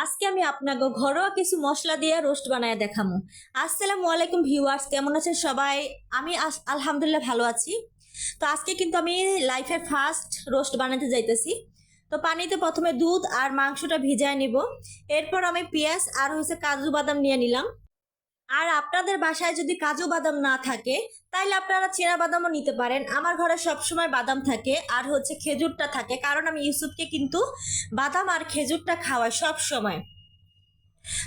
আজকে আমি আপনাকে ঘরোয়া কিছু মশলা দিয়ে রোস্ট বানায় দেখামু। আসসালামু আলাইকুম ভিউয়ার্স, কেমন আছেন সবাই? আমি আলহামদুলিল্লাহ ভালো আছি। তো আজকে কিন্তু আমি লাইফের ফার্স্ট রোস্ট বানাতে যাইতেছি। তো পানিতে প্রথমে দুধ আর মাংসটা ভিজায় নিব। এরপর আমি পেঁয়াজ আর কাজু বাদাম নিয়ে নিলাম। আর আপনাদের বাসায় যদি কাজু বাদাম না থাকে তাইলে আপনারা চেনা বাদামও নিতে পারেন। আমার ঘরে সবসময় বাদাম থাকে আর খেজুরটা থাকে, কারণ আমি ইউসুফকে কিন্তু বাদাম আর খেজুরটা খাওয়াই সব সময়।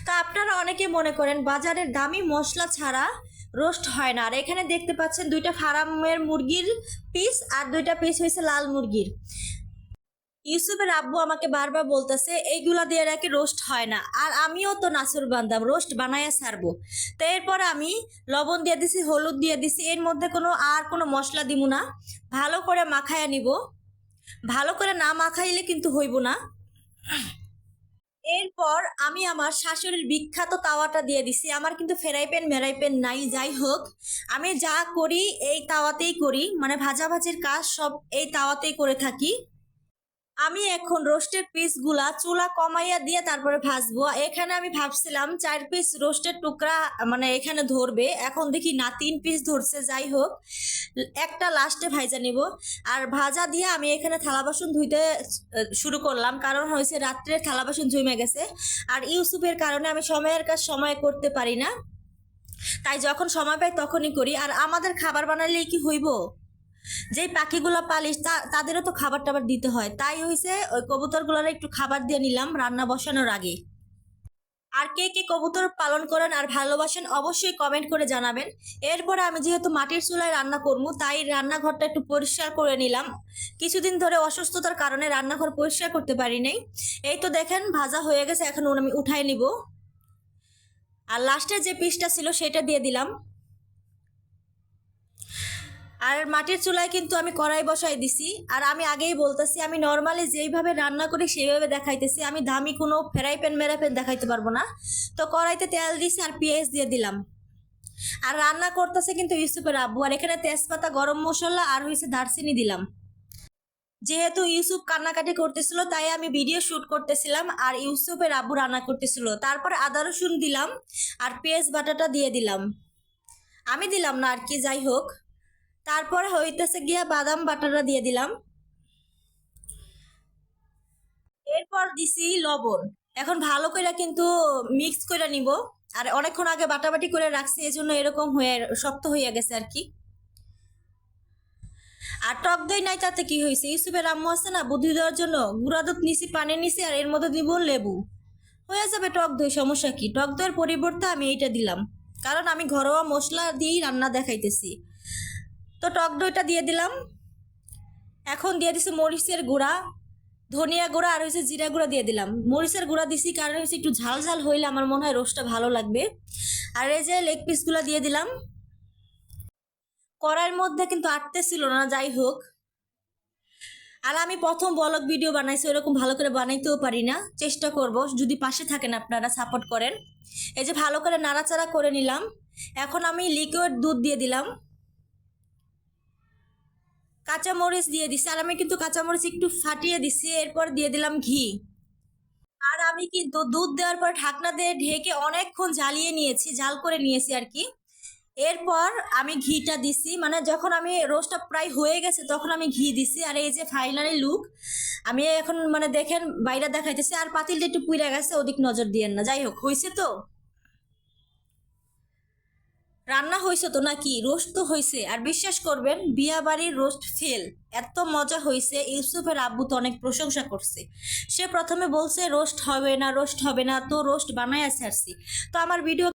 তা আপনারা অনেকে মনে করেন বাজারের দামি মশলা ছাড়া রোস্ট হয় না। আর এখানে দেখতে পাচ্ছেন দুইটা ফার্মের মুরগির পিস আর দুইটা পিস হয়েছে লাল মুরগির। ইউসুফের আব্বু আমাকে বারবার বলতেছে এইগুলা দিয়ে নাকি রোস্ট হয় না, আর আমিও তো নাসুর বান্দাম রোস্ট বানাইয়া ছাড়বো। তো এরপর আমি লবণ দিয়ে দিছি, হলুদ দিয়ে দিছি, এর মধ্যে কোনো মশলা দিব না। ভালো করে মাখাইয়া নিব। ভালো করে না মাখাইলে কিন্তু হইব না। এরপর আমি আমার শাশুড়ির বিখ্যাত তাওয়াটা দিয়ে দিছি। আমার কিন্তু ফ্রাই প্যান মেরাই প্যান নাই, যাই হোক আমি যা করি এই তাওয়াতেই করি, মানে ভাজাভাজির কাজ সব এই তাওয়াতেই করে থাকি। আমি এখন রোস্টের পিসগুলা চুলা কমাইয়া দিয়ে তারপরে ভাজবো। এখানে আমি ভাবছিলাম 4 পিস রোস্টের টুকরা মানে এখানে ধরবে, এখন দেখি না 3 পিস ধরছে। যাই হোক একটা লাস্টে ভাজা নিব। আর ভাজা দিয়ে আমি এখানে থালা বাসন ধুইতে শুরু করলাম, কারণ হয়েছে রাত্রে থালা বাসন জমে গেছে। আর ইউসুফের কারণে আমি সময়ের কাজ সময় করতে পারি না, তাই যখন সময় পাই তখনই করি। আর আমাদের খাবার বানালেই কি হইব, যেই পাখিগুলো পালিস তাদেরও তো খাবার টাবার দিতে হয়, তাই হয়েছে ওই কবুতরগুলোর একটু খাবার দিয়ে নিলাম রান্না বসানোর আগে। আর কে কে কবুতর পালন করেন আর ভালোবাসেন অবশ্যই কমেন্ট করে জানাবেন। এরপরে আমি যেহেতু মাটির চুলায় রান্না করবো তাই রান্নাঘরটা একটু পরিষ্কার করে নিলাম। কিছুদিন ধরে অসুস্থতার কারণে রান্নাঘর পরিষ্কার করতে পারি নাই। এই তো দেখেন ভাজা হয়ে গেছে, এখন আমি উঠাই নিব। আর লাস্টে যে পিসটা ছিল সেটা দিয়ে দিলাম। আর মাটির চুলায় কিন্তু আমি কড়াই বসাই দিছি। আর আমি আগেই বলতেছি আমি নর্মালি যেইভাবে রান্না করি সেইভাবে দেখাইতেছি, আমি দামি কোনো ফ্রাই প্যান মেরা প্যান দেখাইতে পারবো না। তো কড়াইতে তেল দিছি আর পেঁয়াজ দিয়ে দিলাম। আর রান্না করতেছে কিন্তু ইউসুফের আব্বু। আর এখানে তেজপাতা, গরম মশলা আর দারচিনি দিলাম। যেহেতু ইউসুফ কান্নাকাটি করতেছিল তাই আমি ভিডিও শুট করতেছিলাম আর ইউসুফের আব্বু রান্না করতেছিল। তারপর আদা রসুন দিলাম আর পেঁয়াজ বাটাটা দিয়ে দিলাম। আমি দিলাম না আর কি, যাই হোক। তারপর হইতেছে গিয়া বাদাম বাটাটা দিয়ে দিলাম। এরপর দিছি লবণ। এখন ভালো করে কিন্তু মিক্স করে নিব। আর অনেকক্ষণ আগে বাটাবাটি করে রাখছি, এজন্য এরকম হয়ে শক্ত হইয়া গেছে আর কি। আর টক দই নাই তাতে কি হয়েছে, ইউসুফের আম্মু আছে না বুদ্ধি দেওয়ার জন্য গুঁড়া দুধ নিছি, পানি নিছি, আর এর মধ্যে দিব লেবু। হয়ে যাবে টক দই, সমস্যা কি। টক দইয়ের পরিবর্তে আমি এইটা দিলাম, কারণ আমি ঘরোয়া মশলা দিয়েই রান্না দেখাইতেছি। তো টক দইটা দিয়ে দিলাম। এখন দিয়ে দিছি মরিচের গুঁড়া, ধনিয়া গুঁড়া আর জিরা গুঁড়া দিয়ে দিলাম। মরিচের গুঁড়া দিছি কারণ একটু ঝাল ঝাল হইলে আমার মনে হয় রোস্টটা ভালো লাগবে। আর এই যে লেগ পিসগুলো দিয়ে দিলাম। কড়াইয়ের মধ্যে কিন্তু আটতেছিল না, যাই হোক। আর আমি প্রথম ব্লগ ভিডিও বানাইছি, ওরকম ভালো করে বানাইতেও পারি না, চেষ্টা করব যদি পাশে থাকেন আপনারা সাপোর্ট করেন। এই যে ভালো করে নাড়াচাড়া করে নিলাম। এখন আমি লিকুইড দুধ দিয়ে দিলাম, কাঁচামরিচ দিয়ে দিছি। আর আমি কিন্তু কাঁচামরিচ একটু ফাটিয়ে দিছি। এরপর দিয়ে দিলাম ঘি। আর আমি কিন্তু দুধ দেওয়ার পর ঢাকনা দিয়ে ঢেকে অনেকক্ষণ জ্বালিয়ে নিয়েছি, জাল করে নিয়েছি আর কি। এরপর আমি ঘিটা দিছি, মানে যখন আমি রোস্টটা প্রায় হয়ে গেছে তখন আমি ঘি দিছি। আর এই যে ফাইনালি লুক আমি এখন মানে দেখেন বাইরে দেখাইতেছি। আর পাতিলটা একটু পুড়ে গেছে, ওদিক নজর দিয়েন না। যাই হোক হয়েছে তো, রান্না হয়েছে তো নাকি, রোস্ট তো হয়েছে। আর বিশ্বাস করবেন বিয়া বাড়ির রোস্ট ফেল, এত মজা হয়েছে। ইউসুফের আব্বু তো অনেক প্রশংসা করছে। সে প্রথমে বলছে রোস্ট হবে না, রোস্ট হবে না, তো রোস্ট বানায় ছাড়ছি। তো আমার ভিডিও